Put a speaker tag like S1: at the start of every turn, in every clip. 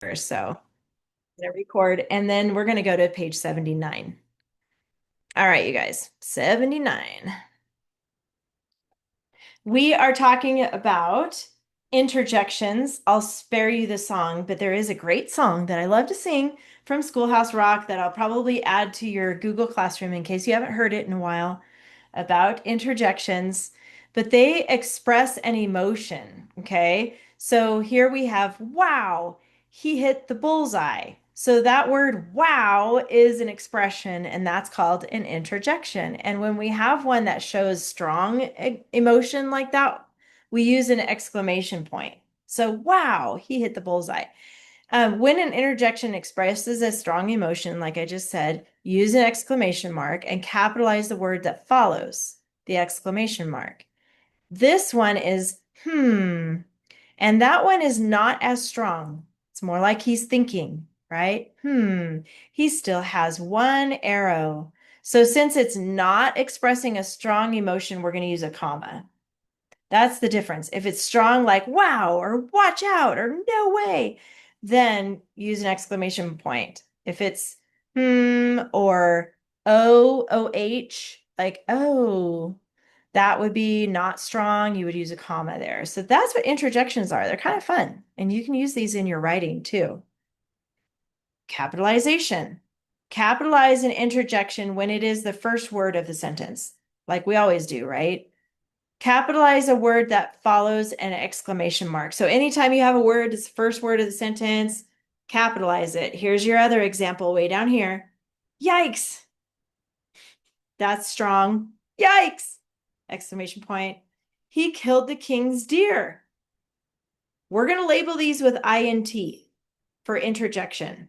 S1: So I'm gonna record and then we're gonna go to page 79. All right, you guys, 79. We are talking about interjections. I'll spare you the song, but there is a great song that I love to sing from Schoolhouse Rock that I'll probably add to your Google Classroom in case you haven't heard it in a while about interjections, but they express an emotion. Okay. So here we have, wow, he hit the bullseye. So that word wow is an expression, and that's called an interjection. And when we have one that shows strong emotion like that, we use an exclamation point. So, wow, he hit the bullseye. When an interjection expresses a strong emotion, like I just said, use an exclamation mark and capitalize the word that follows the exclamation mark. This one is and that one is not as strong. It's more like he's thinking, right? He still has one arrow. So since it's not expressing a strong emotion, we're going to use a comma. That's the difference. If it's strong, like wow, or watch out, or no way, then use an exclamation point. If it's or OH, like oh, that would be not strong. You would use a comma there. So that's what interjections are. They're kind of fun. And you can use these in your writing too. Capitalization. Capitalize an interjection when it is the first word of the sentence, like we always do, right? Capitalize a word that follows an exclamation mark. So anytime you have a word, it's the first word of the sentence, capitalize it. Here's your other example way down here. Yikes. That's strong. Yikes. Exclamation point. He killed the king's deer. We're going to label these with INT for interjection.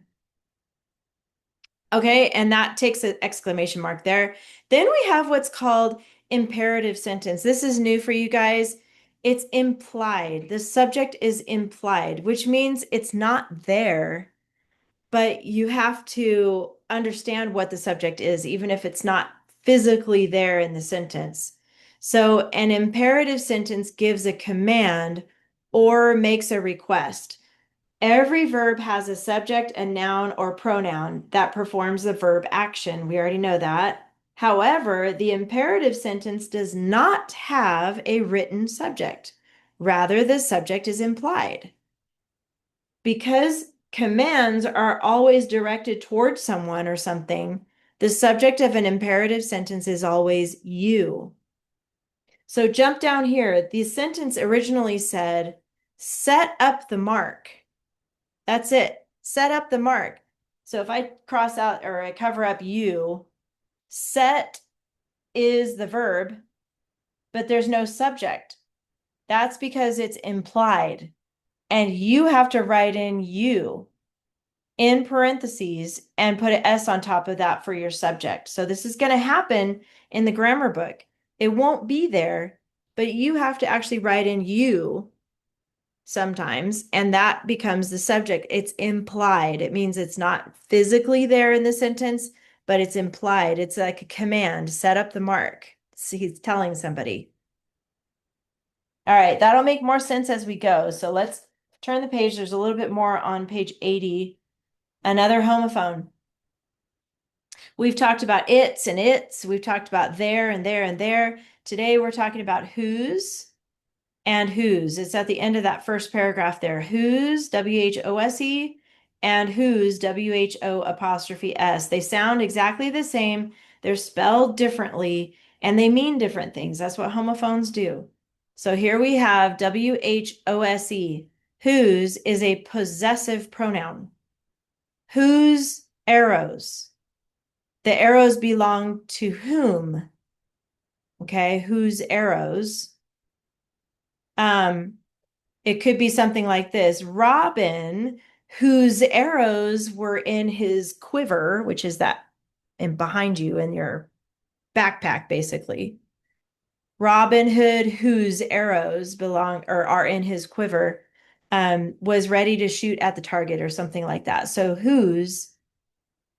S1: Okay, and that takes an exclamation mark there. Then we have what's called imperative sentence. This is new for you guys. It's implied. The subject is implied, which means it's not there, but you have to understand what the subject is, even if it's not physically there in the sentence. So an imperative sentence gives a command or makes a request. Every verb has a subject, a noun, or pronoun that performs the verb action. We already know that. However, the imperative sentence does not have a written subject. Rather, the subject is implied. Because commands are always directed towards someone or something, the subject of an imperative sentence is always you. So jump down here. The sentence originally said, set up the mark. That's it. Set up the mark. So if I cross out or I cover up you, set is the verb, but there's no subject. That's because it's implied. And you have to write in you in parentheses and put an S on top of that for your subject. So this is going to happen in the grammar book. It won't be there, but you have to actually write in you sometimes, and that becomes the subject. It's implied. It means it's not physically there in the sentence, but it's implied. It's like a command, set up the mark. So he's telling somebody. All right, that'll make more sense as we go. So let's turn the page. There's a little bit more on page 80. Another homophone. We've talked about its and its. We've talked about there and there and there. Today we're talking about whose and whose. It's at the end of that first paragraph there. Whose, W-H-O-S-E, and whose, W-H-O apostrophe S. They sound exactly the same. They're spelled differently, and they mean different things. That's what homophones do. So here we have W-H-O-S-E. Whose is a possessive pronoun. Whose arrows? The arrows belong to whom? Okay, whose arrows? It could be something like this. Robin, whose arrows were in his quiver, which is that in behind you in your backpack, basically. Robin Hood, whose arrows belong or are in his quiver, was ready to shoot at the target or something like that. So whose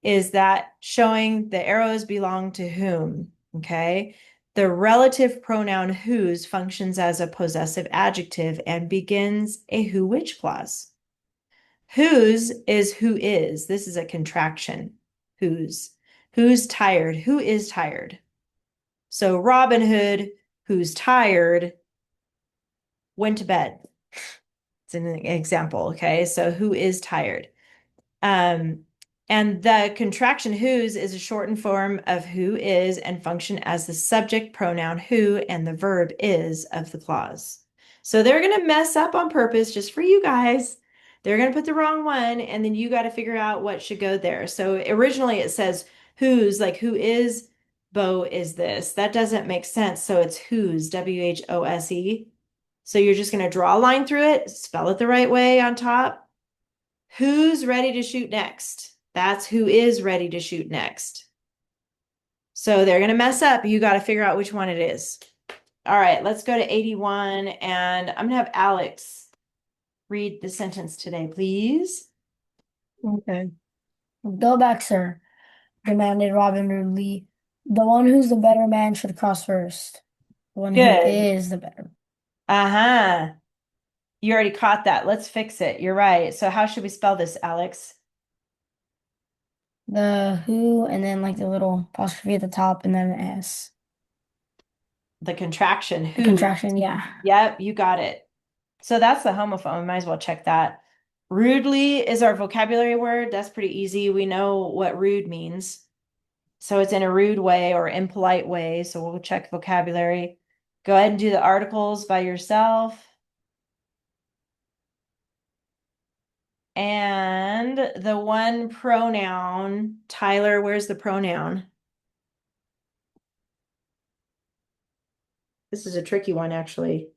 S1: is that showing the arrows belong to whom? Okay. The relative pronoun whose functions as a possessive adjective and begins a who which clause. Whose is who is. This is a contraction. Whose. Who's tired? Who is tired? So Robin Hood, who's tired, went to bed. It's an example, okay? So who is tired? Um, and the contraction whose is a shortened form of who is and function as the subject pronoun who and the verb is of the clause. So they're going to mess up on purpose just for you guys. They're going to put the wrong one, and then you got to figure out what should go there. So originally it says whose, like who is Bo is this. That doesn't make sense. So it's whose, W-H-O-S-E. So you're just going to draw a line through it, spell it the right way on top. Who's ready to shoot next? That's who is ready to shoot next. So they're going to mess up. You got to figure out which one it is. All right, let's go to 81, and I'm going to have Alex read the sentence today, please.
S2: Okay. Go back, sir, demanded Robin rudely. The one who's the better man should cross first. The one who
S1: Good.
S2: is the better.
S1: Uh-huh. You already caught that. Let's fix it. You're right. So how should we spell this, Alex?
S2: The who, and then like the little apostrophe at the top, and then an S.
S1: The contraction,
S2: The
S1: who.
S2: contraction, yeah.
S1: Yep, you got it. So that's the homophone. Might as well check that. Rudely is our vocabulary word. That's pretty easy. We know what rude means. So it's in a rude way or impolite way. So we'll check vocabulary. Go ahead and do the articles by yourself. And the one pronoun, Tyler, where's the pronoun? This is a tricky one, actually.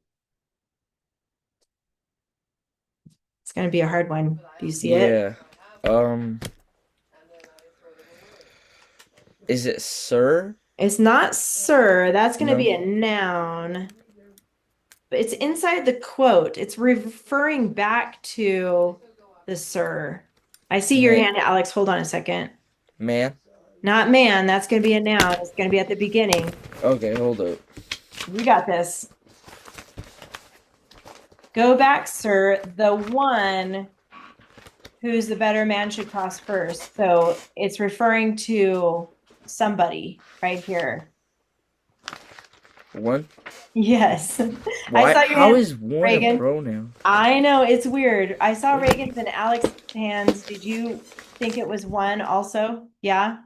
S1: It's going to be a hard one. Do you see it?
S3: Yeah. Um, is it sir?
S1: It's not sir. That's going to
S3: No.
S1: be a noun. But it's inside the quote. It's referring back to the sir. I see your
S3: Man.
S1: hand, Alex. Hold on a second.
S3: Man.
S1: Not man. That's going to be a noun. It's going to be at the beginning.
S3: Okay, hold up.
S1: You got this. Go back, sir. The one who's the better man should cross first. So it's referring to somebody right here.
S3: One.
S1: Yes. I
S3: Why?
S1: saw your
S3: How
S1: hand,
S3: is one a
S1: Reagan.
S3: pronoun?
S1: I know it's weird. I saw Reagan's and Alex's hands. Did you think it was one also? Yeah.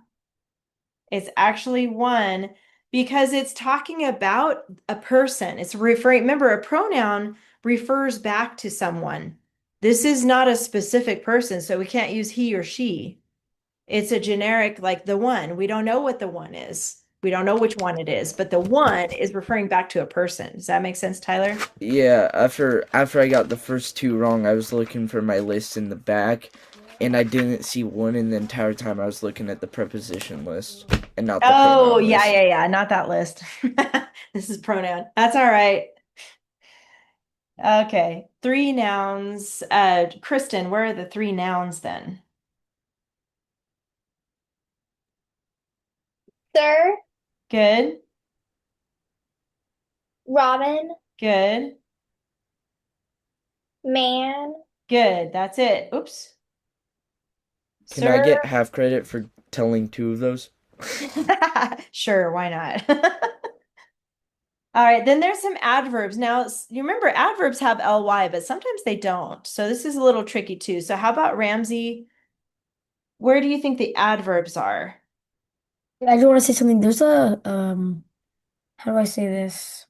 S1: It's actually one because it's talking about a person. It's referring, remember, a pronoun refers back to someone. This is not a specific person, so we can't use he or she. It's a generic, like the one. We don't know what the one is. We don't know which one it is, but the one is referring back to a person. Does that make sense, Tyler?
S3: Yeah. After I got the first two wrong, I was looking for my list in the back, and I didn't see one. And the entire time I was looking at the preposition list and not the
S1: Oh,
S3: pronoun
S1: yeah,
S3: list.
S1: yeah, yeah. Not that list. This is pronoun. That's all right. Okay. Three nouns. Kristen, where are the three nouns then?
S4: Sir,
S1: Good.
S4: Robin,
S1: Good.
S4: man.
S1: Good. That's it. Oops.
S3: Can I
S1: Sir.
S3: get half credit for telling two of those?
S1: Sure, why not? All right, then there's some adverbs. Now, you remember adverbs have ly, but sometimes they don't. So this is a little tricky too. So how about Ramsey? Where do you think the adverbs are?
S2: I just want to say something. There's a how do I say this?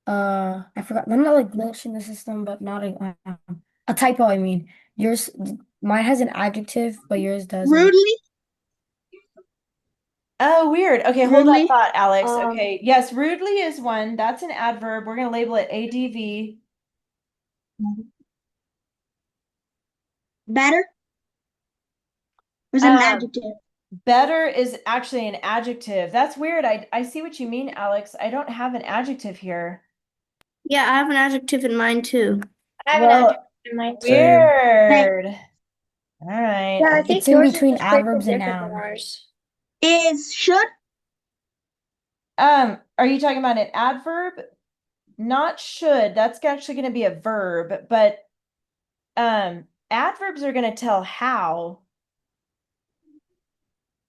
S2: I forgot. I'm not like glitch in the system, but not a typo. I mean, yours, mine has an adjective, but yours doesn't.
S4: Rudely,
S1: Oh, weird. Okay, hold that
S4: rudely.
S1: thought, Alex.
S4: Um,
S1: Okay, yes, rudely is one. That's an adverb. We're going to label it ADV.
S4: better was an
S1: Um,
S4: adjective.
S1: better is actually an adjective. That's weird. I see what you mean, Alex. I don't have an adjective here.
S5: Yeah, I have an adjective in mind too.
S4: I have an
S1: Well,
S4: adjective in mind too.
S3: Same.
S4: Hey,
S1: weird. All right.
S4: yeah, I
S2: It's
S4: think
S2: in
S4: yours is
S2: between
S4: just playful
S2: adverbs and
S4: different than
S2: noun.
S4: ours. Is should?
S1: Are you talking about an adverb? Not should. That's actually going to be a verb, but adverbs are going to tell how,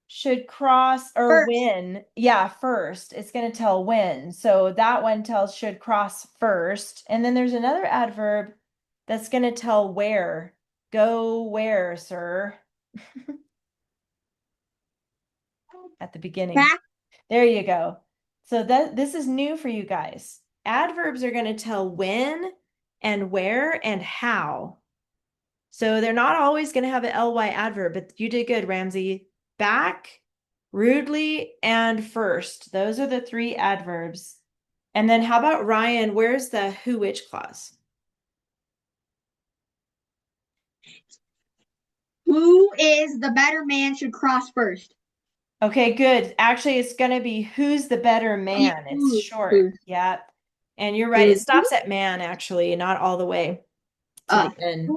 S1: should cross, or
S4: First.
S1: when. Yeah, first. It's going to tell when. So that one tells should cross first. And then there's another adverb that's going to tell where. Go where, sir? At the beginning.
S4: Back.
S1: There you go. So this is new for you guys. Adverbs are going to tell when and where and how. So they're not always going to have an ly adverb, but you did good, Ramsey. Back, rudely, and first. Those are the three adverbs. And then how about Ryan? Where's the who which clause?
S4: Who is the better man should cross first.
S1: Okay, good. Actually, it's going to be who's the better man. It's short. Yeah. And you're right. It stops at man, actually, not all the way to the end.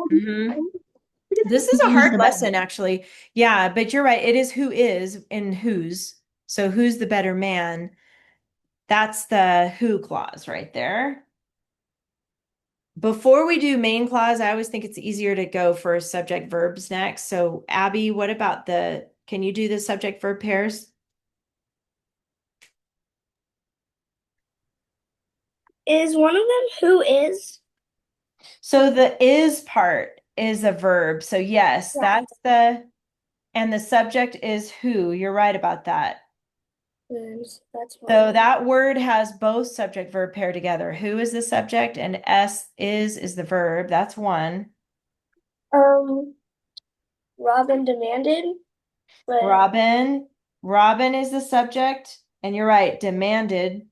S1: This is a
S2: Who's
S1: hard
S2: the
S1: lesson,
S2: better?
S1: actually. Yeah, but you're right. It is who is and whose. So who's the better man? That's the who clause right there. Before we do main clause, I always think it's easier to go for subject verbs next. So Abby, what about can you do the subject verb pairs?
S5: Is one of them who is?
S1: So the is part is a verb. So yes,
S5: Yeah.
S1: and the subject is who. You're right about that.
S5: That's one.
S1: So that word has both subject verb pair together. Who is the subject and is the verb. That's one.
S5: Robin demanded, but
S1: Robin is the subject, and you're right, demanded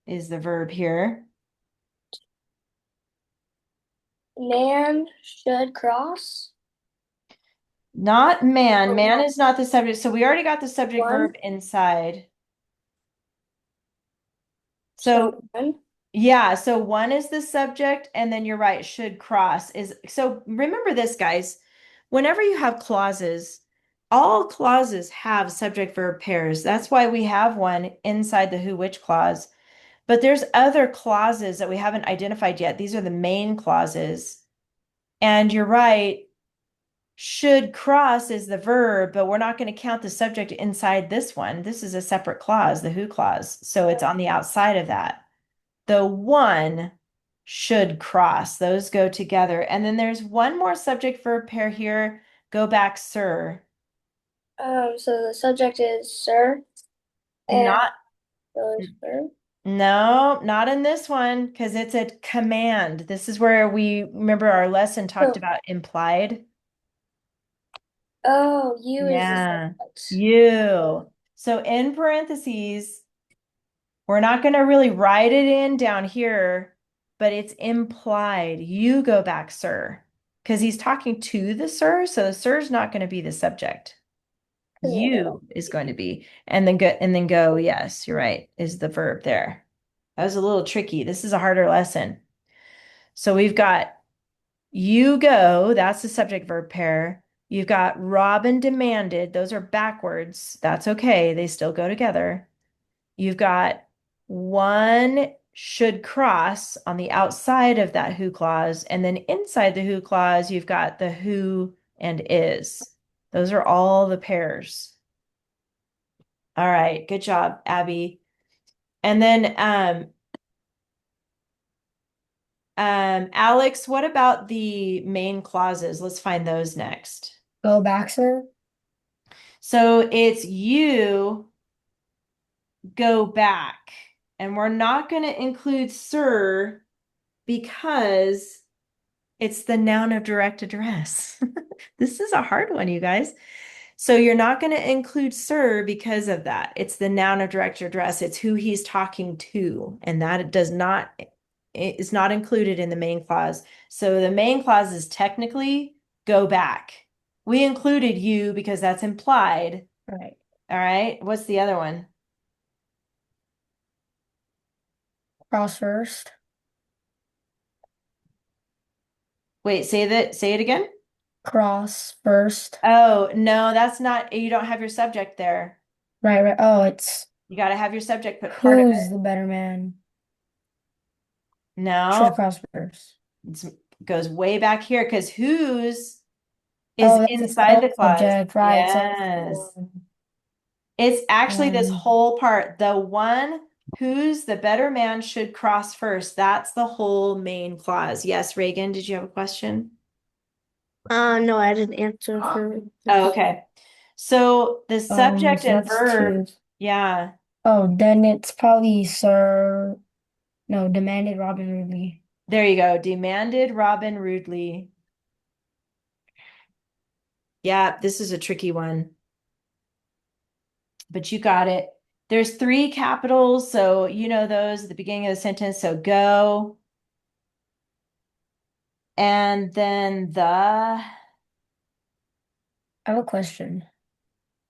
S1: is the verb here.
S5: man should cross.
S1: Not man.
S5: Oh,
S1: Man
S5: no.
S1: is not the subject. So we already got the subject
S5: One.
S1: verb inside. So
S5: one.
S1: yeah, so one is the subject, and then you're right, should cross is. So remember this, guys. Whenever you have clauses, all clauses have subject verb pairs. That's why we have one inside the who which clause. But there's other clauses that we haven't identified yet. These are the main clauses. And you're right, should cross is the verb, but we're not going to count the subject inside this one. This is a separate clause, the who clause. So it's on the outside of that. The one should cross. Those go together. And then there's one more subject verb pair here. Go back, sir.
S5: So the subject is sir. And
S1: Not,
S5: the verb.
S1: no, not in this one, because it's a command. This is where we remember our lesson talked
S5: Oh.
S1: about implied.
S5: Oh, you is the
S1: Yeah,
S5: subject.
S1: you. So in parentheses, we're not going to really write it in down here, but it's implied. You go back, sir, because he's talking to the sir. So the sir's not going to be the subject. You is going to be, and then go. Yes, you're right, is the verb there. That was a little tricky. This is a harder lesson. So we've got you go, that's the subject verb pair. You've got Robin demanded. Those are backwards. That's okay. They still go together. You've got one should cross on the outside of that who clause. And then inside the who clause, you've got the who and is. Those are all the pairs. All right. Good job, Abby. And then Alex, what about the main clauses? Let's find those next.
S2: Go back, sir.
S1: So it's you go back. And we're not going to include sir because it's the noun of direct address. This is a hard one, you guys. So you're not going to include sir because of that. It's the noun of direct address. It's who he's talking to. And that is not included in the main clause. So the main clause is technically go back. We included you because that's implied.
S2: Right.
S1: All right. What's the other one?
S2: Cross first.
S1: Wait, say it again.
S2: Cross first.
S1: Oh, no, that's not, you don't have your subject there.
S2: Right, right. Oh, it's
S1: You got to have your subject put part of
S2: who's
S1: it.
S2: the better man?
S1: No,
S2: Should cross first.
S1: it's goes way back here because whose is
S2: Oh, that's
S1: inside the
S2: the
S1: clause.
S2: subject, right? So it's the
S1: Yes.
S2: one.
S1: It's actually this
S2: Um,
S1: whole part. The one who's the better man should cross first. That's the whole main clause. Yes, Reagan, did you have a question?
S5: No, I didn't answer for
S1: Oh,
S5: this.
S1: okay. So the subject
S2: so
S1: and
S2: that's
S1: verb,
S2: two.
S1: yeah.
S2: Oh, then it's probably Sir. No, demanded Robin rudely.
S1: There you go. Demanded Robin rudely. Yeah, this is a tricky one, but you got it. There's three capitals, so you know those at the beginning of the sentence. So go, and then
S2: I have a question.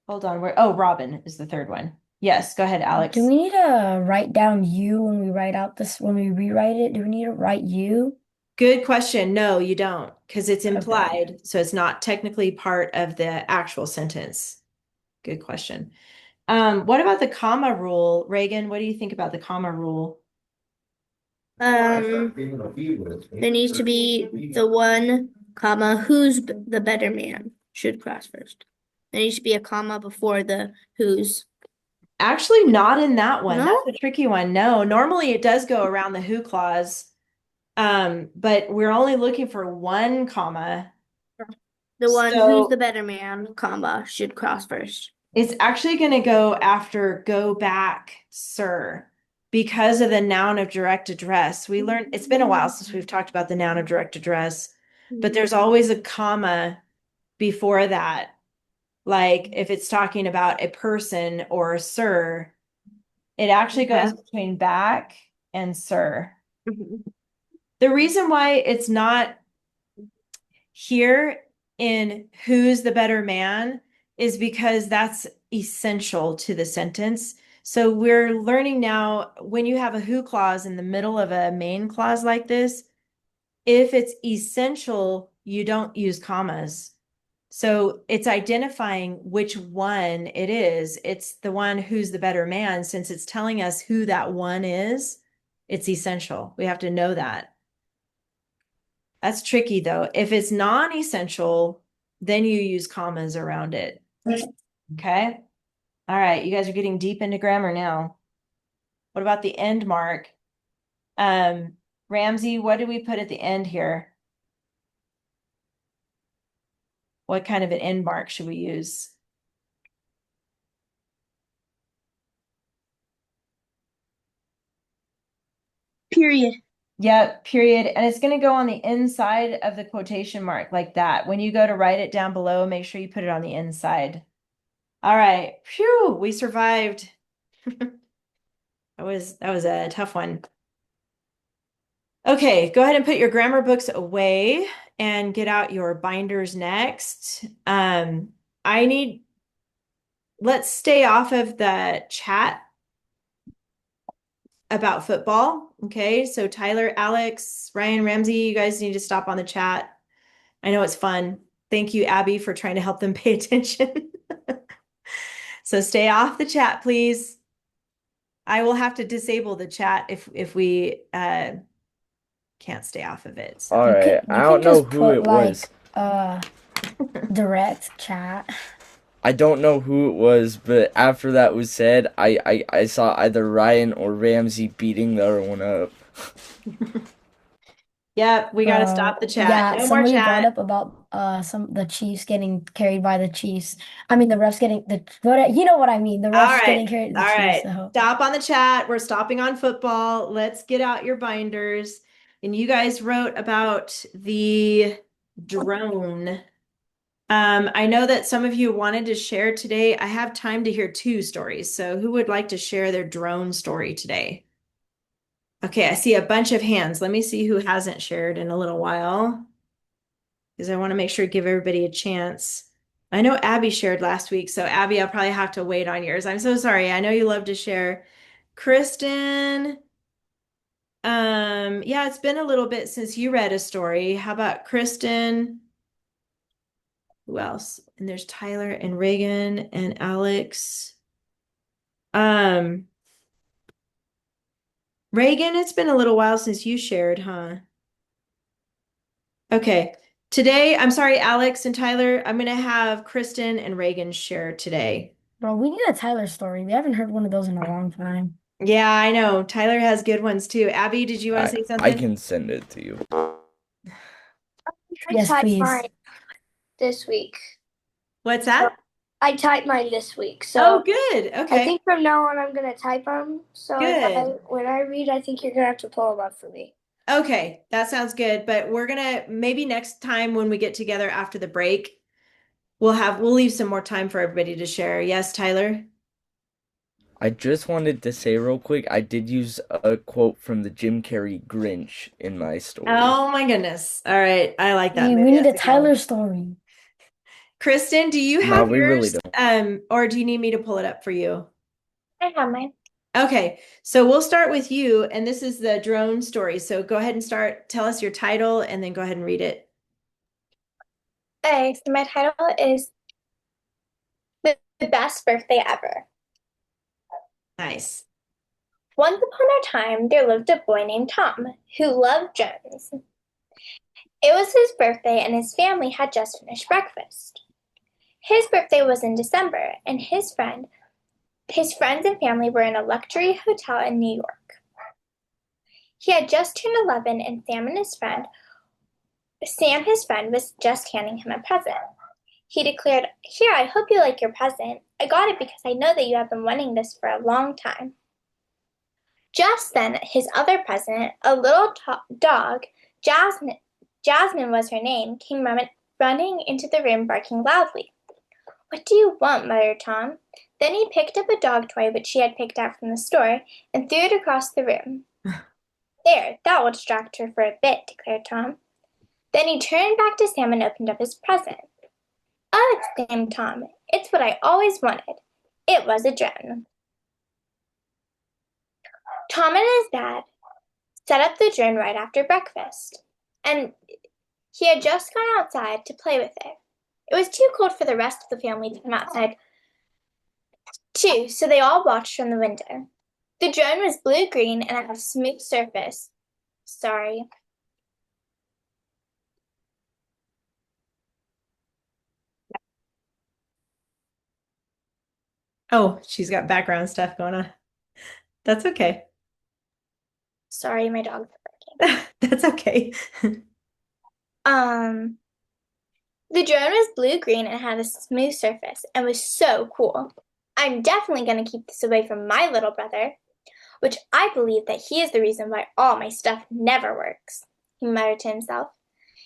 S1: hold on, where, oh, Robin is the third one. Yes, go ahead,
S2: Do
S1: Alex.
S2: we need to write down you when we write out this, when we rewrite it? Do we need to write you?
S1: Good question. No, you don't, because it's
S2: Okay.
S1: implied, so it's not technically part of the actual sentence. Good question. What about the comma rule? Reagan, what do you think about the comma rule?
S5: There needs to be the one, comma, who's the better man should cross first. There needs to be a comma before the who's.
S1: Actually, not in that one.
S5: No?
S1: That's a tricky one. No, normally it does go around the who clause. But we're only looking for one comma.
S5: The one who's
S1: So
S5: the better man, comma, should cross first.
S1: it's actually going to go after go back, sir, because of the noun of direct address. We learned it's been a while since we've talked about the noun of direct address, but there's always a comma before that. Like if it's talking about a person or a sir, it actually goes
S5: Okay.
S1: between back and sir.
S5: Mhm.
S1: The reason why it's not here in who's the better man is because that's essential to the sentence. So we're learning now when you have a who clause in the middle of a main clause like this, if it's essential, you don't use commas. So it's identifying which one it is. It's the one who's the better man. Since it's telling us who that one is, it's essential. We have to know that. That's tricky though. If it's non-essential, then you use commas around it. Okay. All right. You guys are getting deep into grammar now. What about the end mark? Um, Ramsey, what did we put at the end here? What kind of an end mark should we use?
S4: Period.
S1: Yep, period. And it's going to go on the inside of the quotation mark like that. When you go to write it down below, make sure you put it on the inside. All right. Phew, we survived. That was a tough one. Okay, go ahead and put your grammar books away and get out your binders next. I need, let's stay off of the chat about football. Okay, so Tyler, Alex, Ryan, Ramsey, you guys need to stop on the chat. I know it's fun. Thank you, Abby, for trying to help them pay attention. So stay off the chat, please. I will have to disable the chat if we can't stay off of it. So
S3: All right. I
S2: You can
S3: don't know
S2: just
S3: who
S2: put
S3: it was.
S2: direct chat.
S3: I don't know who it was, but after that was said, I saw either Ryan or Ramsey beating the other one up.
S1: Yep, we got to stop the chat.
S2: Yeah,
S1: No more
S2: somebody brought
S1: chat.
S2: up about the Chiefs getting carried by the Chiefs. I mean the refs getting the what you know what I mean. The
S1: All
S2: refs
S1: right.
S2: getting carried
S1: All
S2: the Chiefs.
S1: right.
S2: So
S1: Stop on the chat. We're stopping on football. Let's get out your binders. And you guys wrote about the drone. I know that some of you wanted to share today. I have time to hear two stories. So who would like to share their drone story today? Okay, I see a bunch of hands. Let me see who hasn't shared in a little while because I want to make sure to give everybody a chance. I know Abby shared last week, so Abby, I'll probably have to wait on yours. I'm so sorry. I know you love to share. Kristen, yeah, it's been a little bit since you read a story. How about Kristen? Who else? And there's Tyler and Reagan and Alex. Um, Reagan, it's been a little while since you shared, huh? Okay. Today, I'm sorry, Alex and Tyler, I'm gonna have Kristen and Reagan share today.
S2: Bro, we need a Tyler story. We haven't heard one of those in a long time.
S1: Yeah, I know. Tyler has good ones too. Abby, did you want to say
S3: I
S1: something?
S3: can send it to you.
S5: I
S2: Yes,
S5: typed
S2: please.
S5: mine this week.
S1: What's
S5: So
S1: that?
S5: I typed mine this week.
S1: Oh,
S5: So
S1: good.
S5: I
S1: Okay.
S5: think from now on I'm gonna type them. So
S1: Good.
S5: when I read, I think you're gonna have to pull them up for me.
S1: Okay, that sounds good. But we're gonna maybe next time when we get together after the break, we'll leave some more time for everybody to share. Yes, Tyler?
S3: I just wanted to say real quick, I did use a quote from the Jim Carrey Grinch in my story.
S1: Oh my goodness. All right. I like that
S2: We
S1: movie.
S2: need a
S1: That's good one.
S2: Tyler story.
S1: Kristen, do you
S3: No,
S1: have
S3: we really
S1: yours?
S3: don't.
S1: Or do you need me to pull it up for you?
S5: I have mine.
S1: Okay, so we'll start with you, and this is the drone story. So go ahead and start. Tell us your title, and then go ahead and read it.
S6: Okay, so my title is the Best Birthday Ever.
S1: Nice.
S6: Once upon a time, there lived a boy named Tom who loved drones. It was his birthday, and his family had just finished breakfast. His birthday was in December, and his friends and family were in a luxury hotel in New York. He had just turned 11, and Sam, his friend, was just handing him a present. He declared, "Here, I hope you like your present. I got it because I know that you have been wanting this for a long time." Just then, his other present, a little dog, Jasmine was her name, came running into the room barking loudly. "What do you want?" muttered Tom. Then he picked up a dog toy which she had picked out from the store and threw it across the room. "There, that will distract her for a bit," declared Tom. Then he turned back to Sam and opened up his present. "Oh," exclaimed Tom, "it's what I always wanted." It was a drone. Tom and his dad set up the drone right after breakfast, and he had just gone outside to play with it. It was too cold for the rest of the family to come outside too, so they all watched from the window. The drone was blue-green and had a smooth surface. Sorry.
S1: Oh, she's got background stuff going on. That's okay.
S6: Sorry, my dog's barking.
S1: That's okay.
S6: The drone was blue-green and had a smooth surface and was so cool. "I'm definitely going to keep this away from my little brother, which I believe that he is the reason why all my stuff never works," he muttered to himself.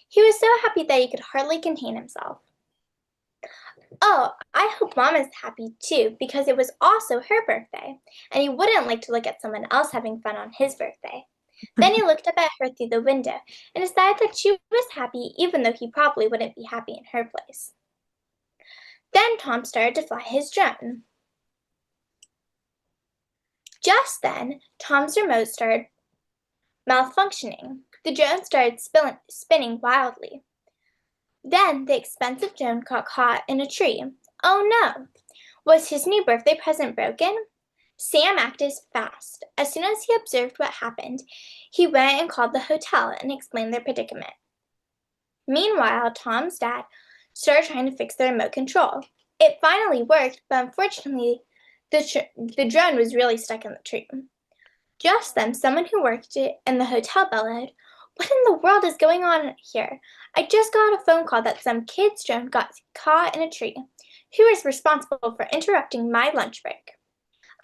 S6: He was so happy that he could hardly contain himself. "Oh, I hope Mom is happy too, because it was also her birthday, and he wouldn't like to look at someone else having fun on his birthday." Then he looked up at her through the window and decided that she was happy even though he probably wouldn't be happy in her place. Then Tom started to fly his drone. Just then, Tom's remote started malfunctioning. The drone started spinning wildly. Then the expensive drone got caught in a tree. Oh no! Was his new birthday present broken? Sam acted fast. As soon as he observed what happened, he went and called the hotel and explained their predicament. Meanwhile, Tom's dad started trying to fix the remote control. It finally worked, but unfortunately, the drone was really stuck in the tree. Just then, someone who worked in the hotel bellowed, "What in the world is going on here? I just got a phone call that some kid's drone got caught in a tree. Who is responsible for interrupting my lunch break?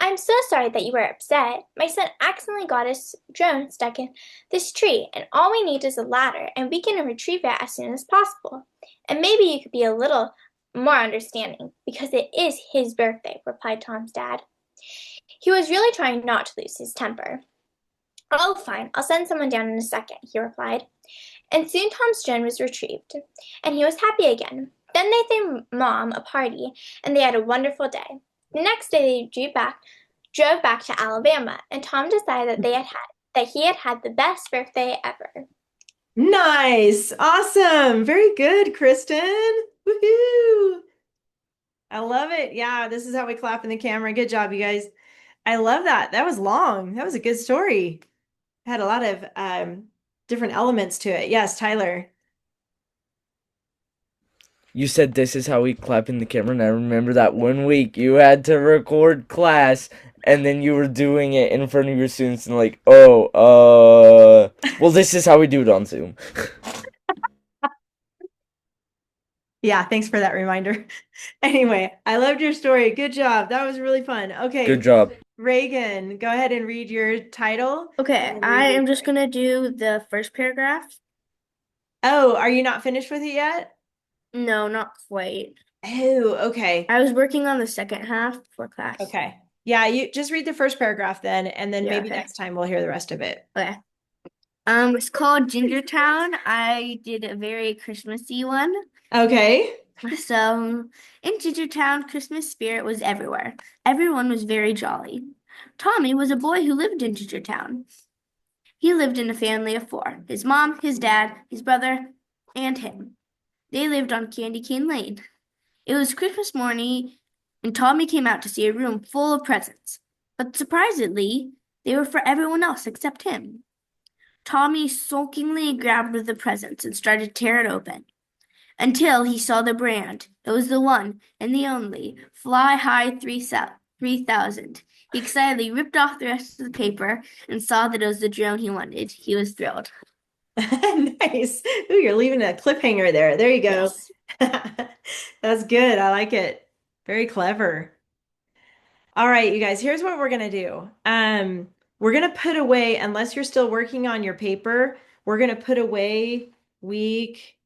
S6: I'm so sorry that you were upset. My son accidentally got his drone stuck in this tree, and all we need is a ladder, and we can retrieve it as soon as possible. And maybe you could be a little more understanding, because it is his birthday," replied Tom's dad. He was really trying not to lose his temper. "Oh, fine, I'll send someone down in a second," he replied. And soon Tom's drone was retrieved, and he was happy again. Then they threw Mom a party, and they had a wonderful day. The next day they drove back to Alabama, and Tom decided that he had had the best birthday ever.
S1: Nice. Awesome. Very good, Kristen. Woohoo. I love it. Yeah, this is how we clap in the camera. Good job, you guys. I love that. That was long. That was a good story. Had a lot of different elements to it. Yes, Tyler.
S3: You said this is how we clap in the camera, and I remember that one week you had to record class, and then you were doing it in front of your students, and like, well, this is how we do it on Zoom.
S1: Yeah, thanks for that reminder. Anyway, I loved your story. Good job. That was really fun. Okay,
S3: Good job.
S1: Reagan, go ahead and read your title.
S5: Okay, I am just gonna do the first paragraph.
S1: Oh, are you not finished with it yet?
S5: No, not quite.
S1: Oh, okay.
S5: I was working on the second half for class.
S1: Okay. Yeah, you just read the first paragraph then, and then
S5: Yeah,
S1: maybe
S5: okay.
S1: next time we'll hear the rest of it.
S5: Okay. It's called Gingertown. I did a very Christmassy one.
S1: Okay.
S5: So, in Gingertown, Christmas spirit was everywhere. Everyone was very jolly. Tommy was a boy who lived in Gingertown. He lived in a family of four: his mom, his dad, his brother, and him. They lived on Candy Cane Lane. It was Christmas morning, and Tommy came out to see a room full of presents. But surprisingly, they were for everyone else except him. Tommy sulkingly grabbed the presents and started to tear it open until he saw the brand. It was the one and the only Fly High 3000. He excitedly ripped off the rest of the paper and saw that it was the drone he wanted. He was thrilled.
S1: Nice. Ooh, you're leaving a cliffhanger there. There you go.
S5: Yes.
S1: That's good. I like it. Very clever. All right, you guys, here's what we're gonna do. We're gonna put away, unless you're still working on your paper, we're gonna put away week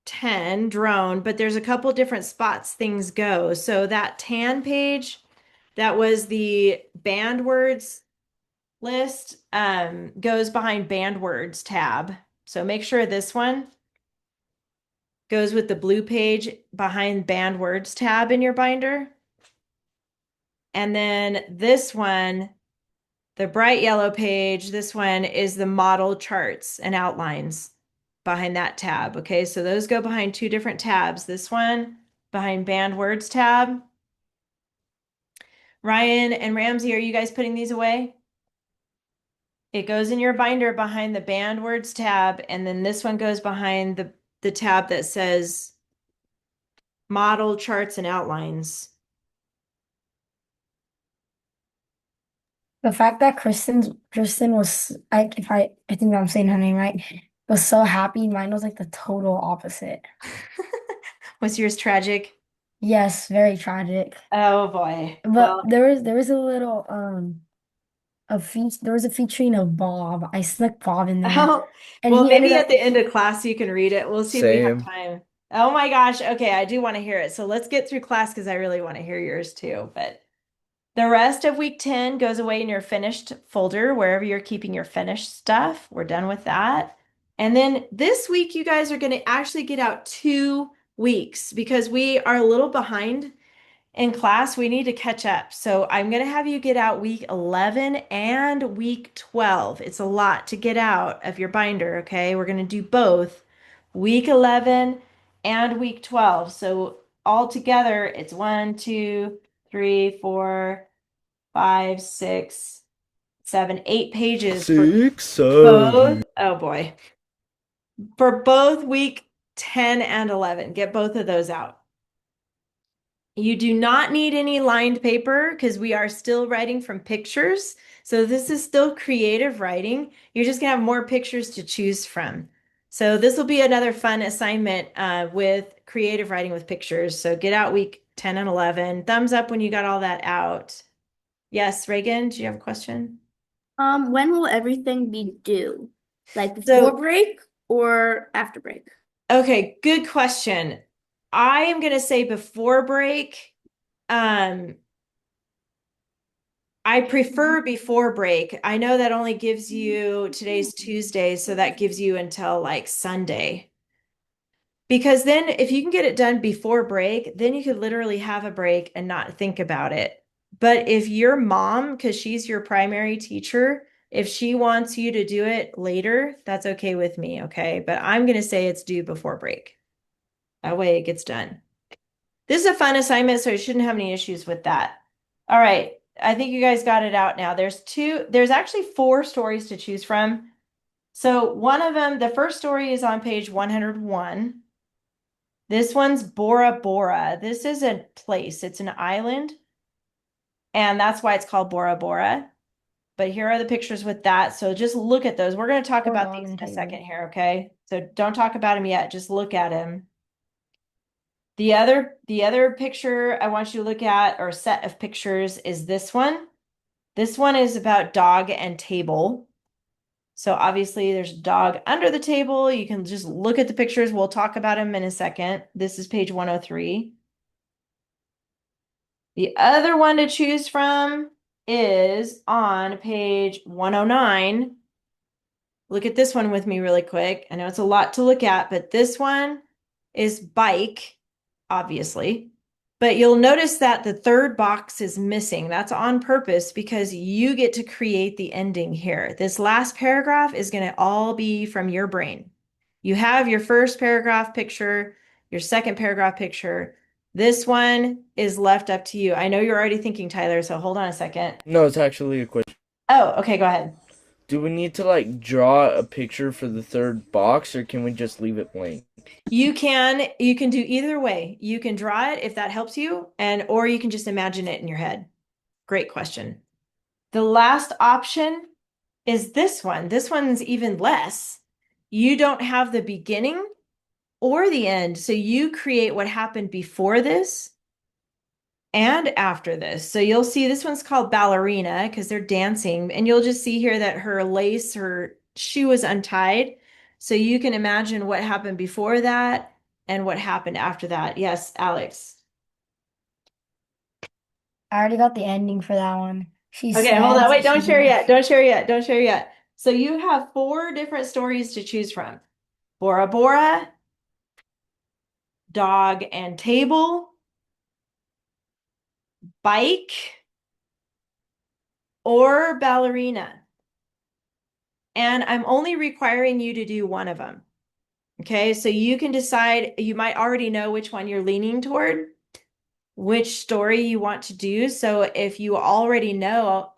S1: 10 drone, but there's a couple different spots things go. So that tan page, that was the banned words list, goes behind banned words tab. So make sure this one goes with the blue page behind banned words tab in your binder. And then this one, the bright yellow page, this one is the model charts and outlines behind that tab. Okay, so those go behind two different tabs. This one behind banned words tab. Ryan and Ramsey, are you guys putting these away? It goes in your binder behind the banned words tab, and then this one goes behind the tab that says model charts and outlines.
S2: The fact that Kristen was I think I'm saying her name right, was so happy. Mine was like the total opposite.
S1: Was yours tragic?
S2: Yes, very tragic.
S1: Oh boy.
S2: But
S1: Well,
S2: there was a little there was a featuring of Bob. I snuck Bob in there.
S1: oh,
S2: And
S1: well,
S2: he ended
S1: maybe
S2: up
S1: at the end of class you can read it. We'll see if we have
S3: Same.
S1: time. Oh my gosh. Okay, I do want to hear it. So let's get through class because I really want to hear yours too. But the rest of week 10 goes away in your finished folder, wherever you're keeping your finished stuff. We're done with that. And then this week, you guys are going to actually get out 2 weeks because we are a little behind in class. We need to catch up. So I'm going to have you get out week 11 and week 12. It's a lot to get out of your binder, okay? We're going to do both week 11 and week 12. So all together, it's 1, 2, 3, 4, 5, 6, 7, 8 pages for
S3: 6, 7.
S1: both. Oh boy. For both week 10 and 11. Get both of those out. You do not need any lined paper because we are still writing from pictures. So this is still creative writing. You're just gonna have more pictures to choose from. So this will be another fun assignment with creative writing with pictures. So get out week 10 and 11. Thumbs up when you got all that out. Yes, Reagan, do you have a question?
S5: When will everything be due? Like
S1: So-
S5: before break or after break?
S1: Okay, good question. I am gonna say before break. I prefer before break. I know that only gives you, today's Tuesday, so that gives you until like Sunday. Because then if you can get it done before break, then you could literally have a break and not think about it. But if your mom, because she's your primary teacher, if she wants you to do it later, that's okay with me, okay? But I'm going to say it's due before break. That way it gets done. This is a fun assignment, so you shouldn't have any issues with that. All right. I think you guys got it out now. There's actually 4 stories to choose from. So one of them, the first story is on page 101. This one's Bora Bora. This is a place. It's an island. And that's why it's called Bora Bora. But here are the pictures with that. So just look at those. We're going to talk
S2: Or
S1: about
S2: dog
S1: these
S2: and
S1: in a
S2: table.
S1: second here, okay? So don't talk about them yet. Just look at them. The other picture I want you to look at, or set of pictures, is this one. This one is about dog and table. So obviously there's a dog under the table. You can just look at the pictures. We'll talk about them in a second. This is page 103. The other one to choose from is on page 109. Look at this one with me really quick. I know it's a lot to look at, but this one is bike, obviously. But you'll notice that the third box is missing. That's on purpose because you get to create the ending here. This last paragraph is going to all be from your brain. You have your first paragraph picture, your second paragraph picture. This one is left up to you. I know you're already thinking, Tyler, so hold on a second.
S3: No, it's actually a question.
S1: Oh, okay, go ahead.
S3: Do we need to like draw a picture for the third box, or can we just leave it blank?
S1: You can do either way. You can draw it if that helps you, or you can just imagine it in your head. Great question. The last option is this one. This one's even less. You don't have the beginning or the end, so you create what happened before this and after this. So you'll see this one's called ballerina because they're dancing, and you'll just see here that her shoe is untied. So you can imagine what happened before that and what happened after that. Yes, Alex.
S2: I already got the ending for that one. She
S1: Okay, hold on.
S2: says
S1: Wait, don't
S2: she
S1: share yet. Don't share yet. Don't share yet. So you have 4 different stories to choose from. Bora Bora, dog and table, bike, or ballerina. And I'm only requiring you to do one of them. Okay, so you can decide, you might already know which one you're leaning toward, which story you want to do. So if you already know,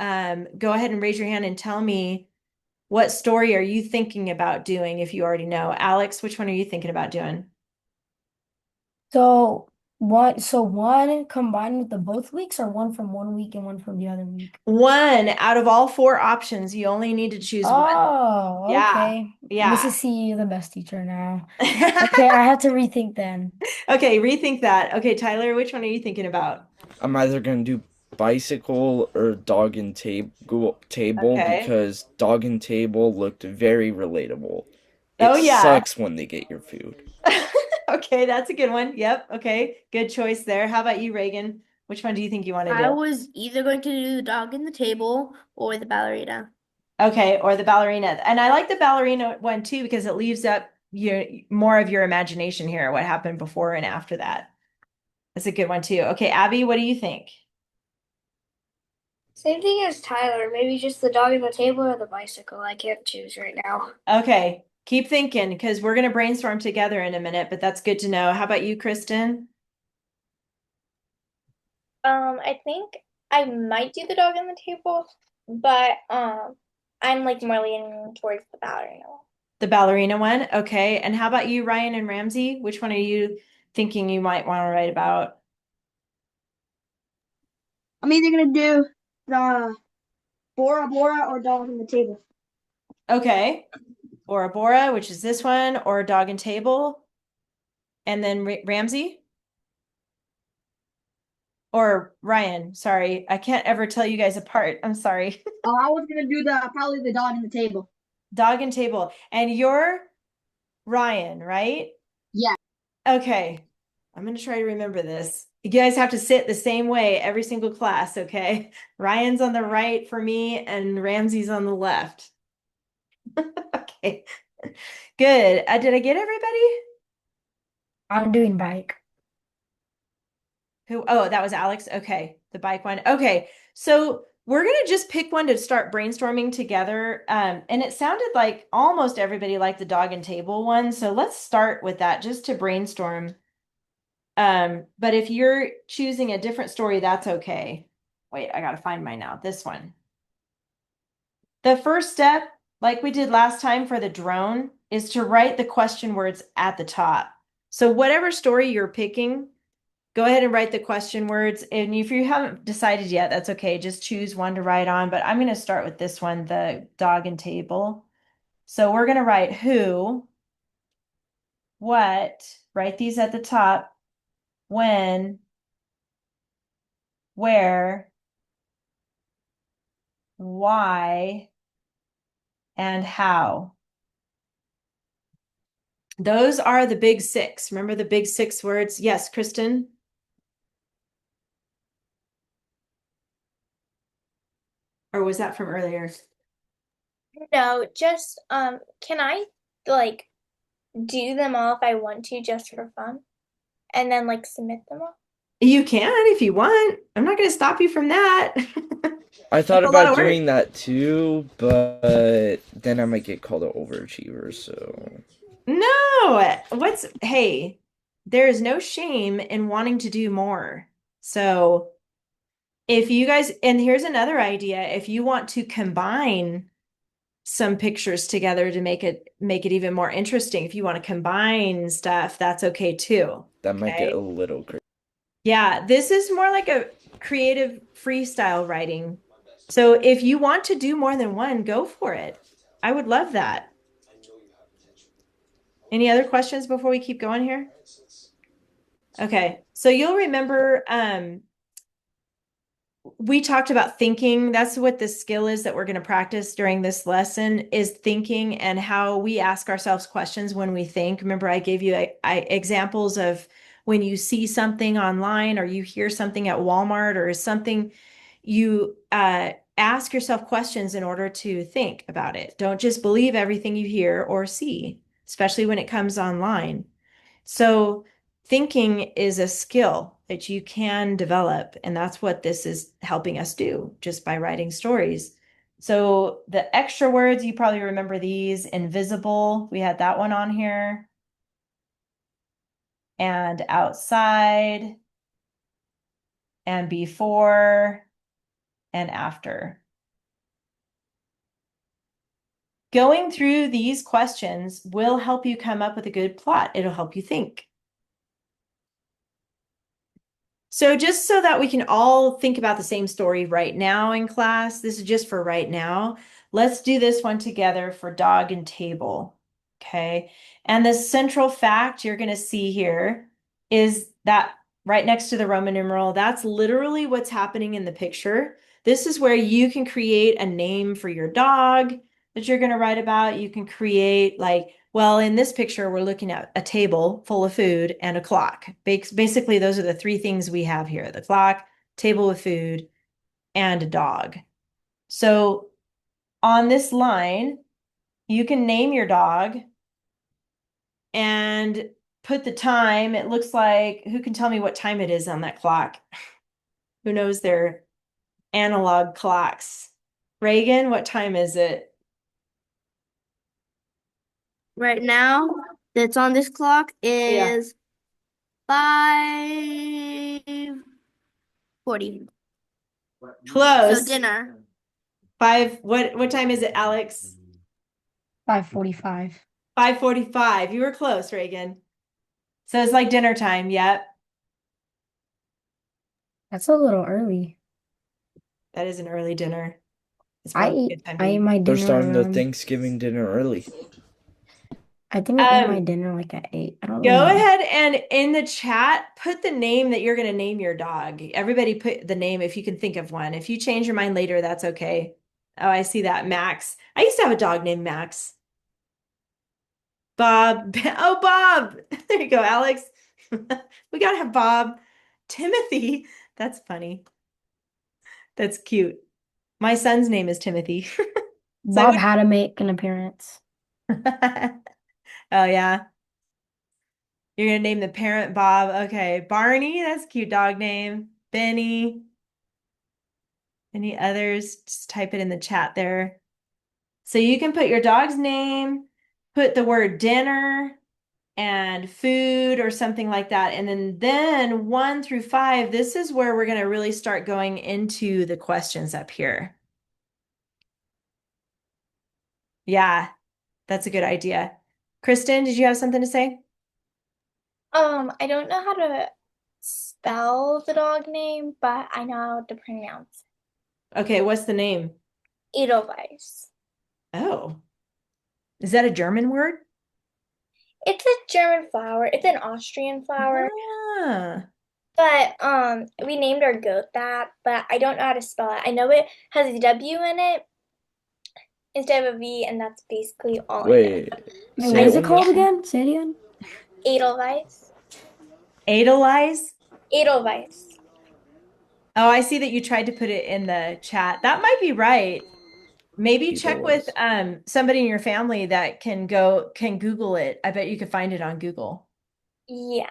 S1: go ahead and raise your hand and tell me, what story are you thinking about doing if you already know? Alex, which one are you thinking about doing?
S2: one combined with the both weeks, or one from one week and one from the other week?
S1: One out of all 4 options, you only need to choose one.
S2: Oh,
S1: Yeah,
S2: okay.
S1: yeah.
S2: Mrs. C, you're the best teacher now. Okay, I have to rethink then.
S1: Okay, rethink that. Okay, Tyler, which one are you thinking about?
S3: I'm either gonna do bicycle or dog and table
S1: Okay.
S3: because dog and table looked very relatable.
S1: Oh,
S3: It
S1: yeah.
S3: sucks when they get your food.
S1: Okay, that's a good one. Yep. Okay, good choice there. How about you, Reagan? Which one do you think you want to
S5: I
S1: do?
S5: was either going to do the dog in the table or the ballerina.
S1: Okay, or the ballerina. And I like the ballerina one too because it leaves up more of your imagination here, what happened before and after that. That's a good one too. Okay, Abby, what do you think?
S7: Same thing as Tyler. Maybe just the dog on the table or the bicycle. I can't choose right now.
S1: Okay, keep thinking because we're going to brainstorm together in a minute, but that's good to know. How about you, Kristen?
S6: I think I might do the dog on the table, but I'm like more leaning towards the ballerina one.
S1: The ballerina one? Okay. And how about you, Ryan and Ramsey? Which one are you thinking you might want to write about?
S4: I'm either gonna do the Bora Bora or dog on the table.
S1: Okay. Bora Bora, which is this one, or Dog and Table. And then Ramsey? Or Ryan, sorry. I can't ever tell you guys apart. I'm sorry.
S4: Oh, I was gonna do probably the dog on the table.
S1: Dog and Table. And you're Ryan, right?
S4: Yeah.
S1: Okay. I'm going to try to remember this. You guys have to sit the same way every single class, okay? Ryan's on the right for me and Ramsey's on the left. Okay. Good. Did I get everybody?
S2: I'm doing bike.
S1: Who? Oh, that was Alex. Okay. The bike one. Okay. So we're going to just pick one to start brainstorming together. And it sounded like almost everybody liked the dog and table one. So let's start with that just to brainstorm. But if you're choosing a different story, that's okay. Wait, I gotta find mine now. This one. The first step, like we did last time for the drone, is to write the question words at the top. So whatever story you're picking, go ahead and write the question words. And if you haven't decided yet, that's okay. Just choose one to write on. But I'm going to start with this one, the dog and table. So we're going to write who, what, write these at the top, when, where, why, and how. Those are the big six. Remember the big six words? Yes, Kristen? Or was that from earlier?
S6: No, just can I like do them all if I want to just for fun? And then like submit them all?
S1: You can if you want. I'm not going to stop you from that.
S3: I thought
S1: That's a lot
S3: about
S1: of work.
S3: doing that too, but then I might get called an overachiever, so.
S1: No, hey, there is no shame in wanting to do more. So if you guys, and here's another idea, if you want to combine some pictures together to make it even more interesting, if you want to combine stuff, that's okay too.
S3: That might get
S1: Okay.
S3: a little crazy.
S1: Yeah, this is more like a creative freestyle writing. So if you want to do more than one, go for it. I would love that. Any other questions before we keep going here? Okay, so you'll remember we talked about thinking. That's what the skill is that we're going to practice during this lesson is thinking and how we ask ourselves questions when we think. Remember, I gave you examples of when you see something online or you hear something at Walmart or something, you ask yourself questions in order to think about it. Don't just believe everything you hear or see, especially when it comes online. So thinking is a skill that you can develop, and that's what this is helping us do just by writing stories. So the extra words, you probably remember these, invisible, we had that one on here, and outside, and before, and after. Going through these questions will help you come up with a good plot. It'll help you think. So just so that we can all think about the same story right now in class, this is just for right now. Let's do this one together for dog and table. Okay. And the central fact you're going to see here is that right next to the Roman numeral, that's literally what's happening in the picture. This is where you can create a name for your dog that you're going to write about. You can create like, well, in this picture, we're looking at a table full of food and a clock. Basically, those are the three things we have here, the clock, table with food, and a dog. So on this line, you can name your dog and put the time. It looks like, who can tell me what time it is on that clock? Who knows their analog clocks? Reagan, what time is it?
S5: Right now, that's on this clock
S1: Yeah.
S5: is 5:40. So
S1: Close.
S5: dinner.
S1: What time is it, Alex?
S2: 5:45.
S1: 5:45. You were close, Reagan. So it's like dinner time. Yep.
S2: That's a little early.
S1: That is an early dinner. It's
S2: I
S1: probably a
S2: ate
S1: good time to
S2: I ate
S1: eat.
S2: my
S3: They're
S2: dinner
S3: starting the
S2: around,
S3: Thanksgiving dinner early.
S2: I think I ate my
S1: Um,
S2: dinner like at 8. I don't really
S1: Go
S2: know.
S1: ahead and in the chat, put the name that you're going to name your dog. Everybody put the name if you can think of one. If you change your mind later, that's okay. Oh, I see that. Max. I used to have a dog named Max. Bob. Oh, Bob. There you go, Alex. We got to have Bob. Timothy. That's funny. That's cute. My son's name is Timothy. So I
S2: Bob
S1: would.
S2: had to make an appearance.
S1: Oh, yeah. You're gonna name the parent Bob. Okay. Barney, that's a cute dog name. Benny. Any others? Just type it in the chat there. So you can put your dog's name, put the word dinner and food or something like that. And then 1 through 5, this is where we're gonna really start going into the questions up here. Yeah, that's a good idea. Kristen, did you have something to say?
S6: I don't know how to spell the dog name, but I know how to pronounce
S1: Okay, what's the name?
S6: Edelweiss.
S1: Oh, is that a German word?
S6: It's a German flower. It's an Austrian flower.
S1: Ah,
S6: But we named our goat that, but I don't know how to spell it. I know it has a W in it instead of a V, and that's basically all I know.
S3: Wait,
S2: Wait,
S3: say
S2: what
S3: it
S2: is it
S3: one more
S2: called
S3: time.
S2: again? Say it again.
S6: Edelweiss.
S1: Edelweiss?
S6: Edelweiss.
S1: Oh, I see that you tried to put it in the chat. That might be right. Maybe check with
S3: Edelweiss.
S1: somebody in your family that can Google it. I bet you could find it on Google.
S6: Yeah.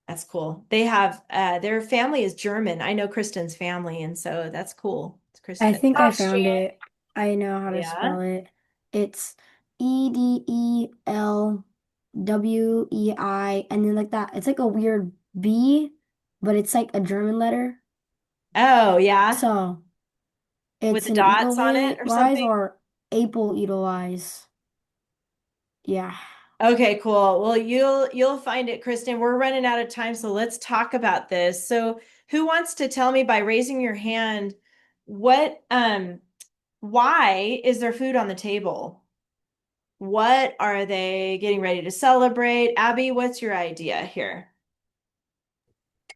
S1: That's cool. They have their family is German. I know Kristen's family, and so that's cool. It's
S2: I
S1: Kristen.
S2: think I found
S6: Austrian.
S2: it. I know how to
S1: Yeah.
S2: spell it. It's Edelwei, and then like that. It's like a weird B, but it's like a German letter.
S1: Oh, yeah.
S2: So
S1: With
S2: it's
S1: the
S2: an
S1: dots on it or
S2: Edelweiss
S1: something.
S2: or Apple Edelweiss. Yeah.
S1: Okay, cool. Well, you'll find it, Kristen. We're running out of time, so let's talk about this. So, who wants to tell me by raising your hand what why is there food on the table? What are they getting ready to celebrate? Abby, what's your idea here?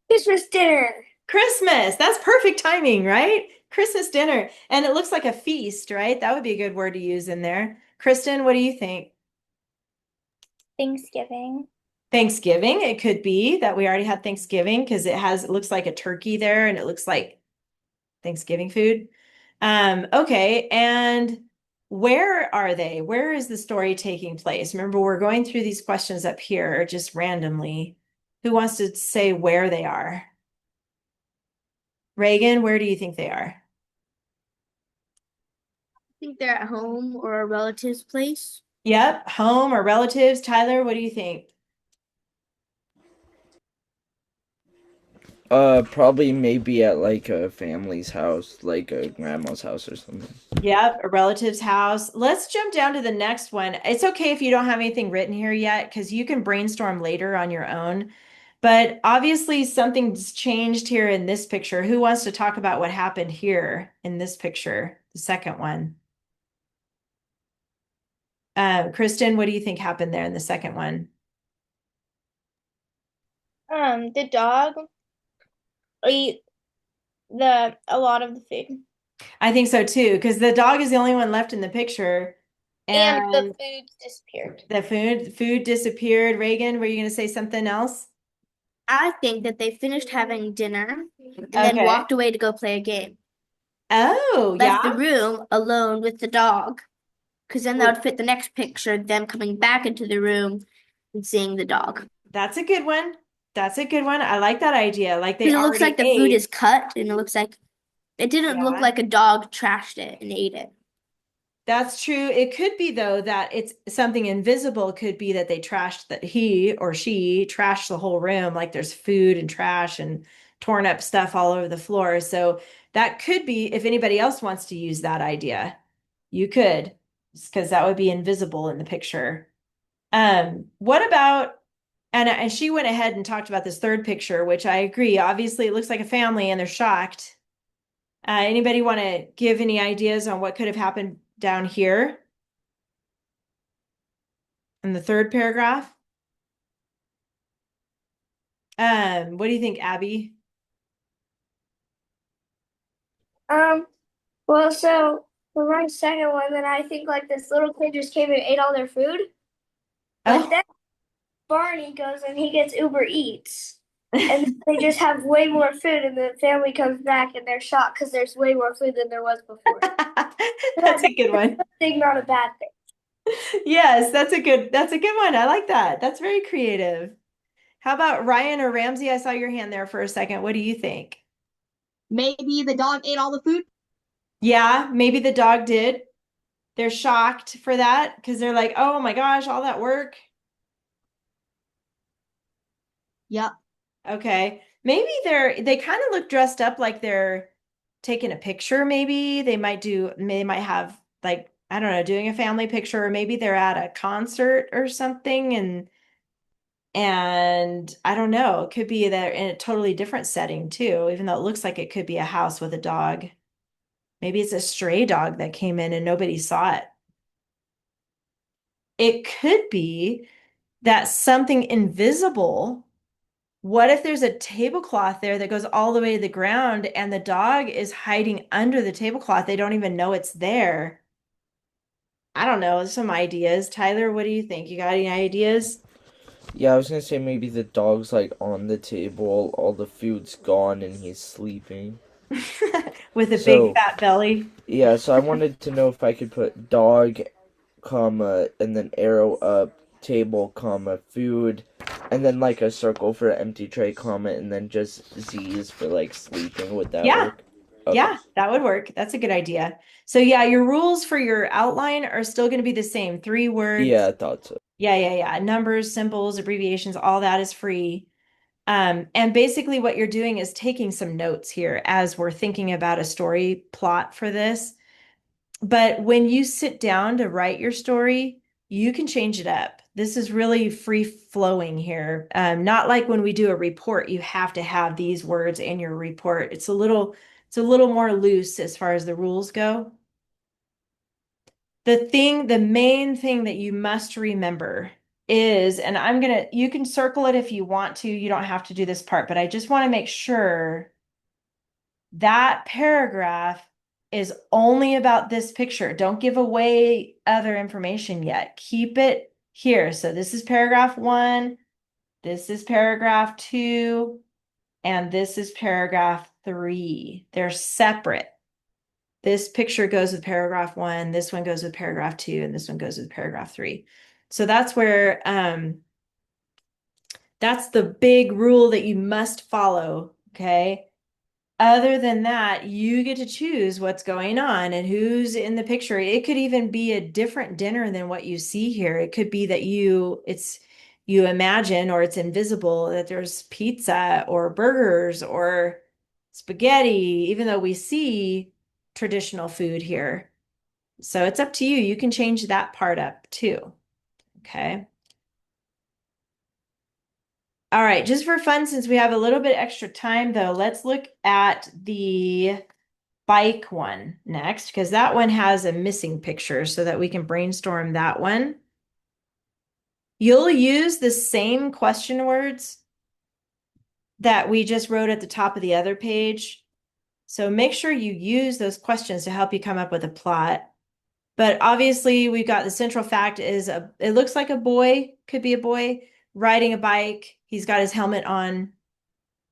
S7: Christmas dinner.
S1: Christmas. That's perfect timing, right? Christmas dinner. And it looks like a feast, right? That would be a good word to use in there. Kristen, what do you think?
S6: Thanksgiving.
S1: Thanksgiving. It could be that we already had Thanksgiving because it looks like a turkey there and it looks like Thanksgiving food. Okay. And where are they? Where is the story taking place? Remember, we're going through these questions up here just randomly. Who wants to say where they are? Reagan, where do you think they are?
S5: I think they're at home or a relative's place.
S1: Yep, home or relatives. Tyler, what do you think?
S3: Probably maybe at like a family's house, like a grandma's house or something.
S1: Yep, a relative's house. Let's jump down to the next one. It's okay if you don't have anything written here yet, because you can brainstorm later on your own. But obviously, something's changed here in this picture. Who wants to talk about what happened here in this picture, the second one? Kristen, what do you think happened there in the second one?
S6: The dog ate a lot of the food.
S1: I think so too, because the dog is the only one left in the picture,
S6: And the
S1: and
S6: food disappeared.
S1: the food disappeared. Reagan, were you going to say something else?
S5: I think that they finished having dinner and then
S1: Okay.
S5: walked away to go play a game.
S1: Oh,
S5: Left
S1: yeah.
S5: the room alone with the dog, because then that would fit the next picture, them coming back into the room and seeing the dog.
S1: That's a good one. That's a good one. I like that idea. Like they
S5: Because it looks
S1: already
S5: like the food
S1: ate.
S5: is cut and it looks like it didn't look
S1: Yeah.
S5: like a dog trashed it and ate it.
S1: That's true. It could be though that it's something invisible could be that they trashed that he or she trashed the whole room like there's food and trash and torn up stuff all over the floor. So that could be if anybody else wants to use that idea, you could because that would be invisible in the picture. What about and she went ahead and talked about this third picture, which I agree. Obviously, it looks like a family and they're shocked. Anybody want to give any ideas on what could have happened down here in the third paragraph? What do you think, Abby?
S7: Um, well, so for my second one, then I think like this little kid just came and ate all their food. But
S1: Oh,
S7: then Barney goes and he gets Uber Eats. And they just have way more food, and the family comes back and they're shocked because there's way more food than there was before.
S1: that's
S7: That's
S1: a good one.
S7: a thing, not a bad thing.
S1: Yes, that's a good one. I like that. That's very creative. How about Ryan or Ramsey? I saw your hand there for a second. What do you think?
S4: Maybe the dog ate all the food.
S1: Yeah, maybe the dog did. They're shocked for that because they're like, oh my gosh, all that work.
S4: Yep.
S1: Okay. Maybe they kind of look dressed up like they're taking a picture, maybe. They might have like, I don't know, doing a family picture, or maybe they're at a concert or something and And I don't know, it could be that in a totally different setting too, even though it looks like it could be a house with a dog. Maybe it's a stray dog that came in and nobody saw it. It could be that something invisible. What if there's a tablecloth there that goes all the way to the ground and the dog is hiding under the tablecloth? They don't even know it's there. I don't know. Some ideas. Tyler, what do you think? You got any ideas?
S3: Yeah, I was gonna say maybe the dog's like on the table, all the food's gone, and he's sleeping.
S1: With a big
S3: So,
S1: fat belly.
S3: yeah, so I wanted to know if I could put dog, comma, and then arrow up, table, comma, food, and then like a circle for empty tray, comma, and then just Z's for like sleeping. Would that
S1: Yeah.
S3: work? Okay.
S1: Yeah, that would work. That's a good idea. So yeah, your rules for your outline are still going to be the same. 3 words.
S3: Yeah, I thought so.
S1: Yeah. Numbers, symbols, abbreviations, all that is free. And basically what you're doing is taking some notes here as we're thinking about a story plot for this. But when you sit down to write your story, you can change it up. This is really free flowing here. Not like when we do a report, you have to have these words in your report. It's a little more loose as far as the rules go. The main thing that you must remember is, and you can circle it if you want to, you don't have to do this part, but I just want to make sure that paragraph is only about this picture. Don't give away other information yet. Keep it here. So this is paragraph 1, this is paragraph 2, and this is paragraph 3. They're separate. This picture goes with paragraph 1, this one goes with paragraph 2, and this one goes with paragraph 3. So that's where that's the big rule that you must follow, okay? Other than that, you get to choose what's going on and who's in the picture. It could even be a different dinner than what you see here. It could be that you imagine, or it's invisible, that there's pizza or burgers or spaghetti, even though we see traditional food here. So it's up to you. You can change that part up too. Okay. All right, just for fun, since we have a little bit extra time though, let's look at the bike one next, because that one has a missing picture so that we can brainstorm that one. You'll use the same question words that we just wrote at the top of the other page. So make sure you use those questions to help you come up with a plot. But obviously we've got the central fact is it looks like a boy, could be a boy, riding a bike. He's got his helmet on.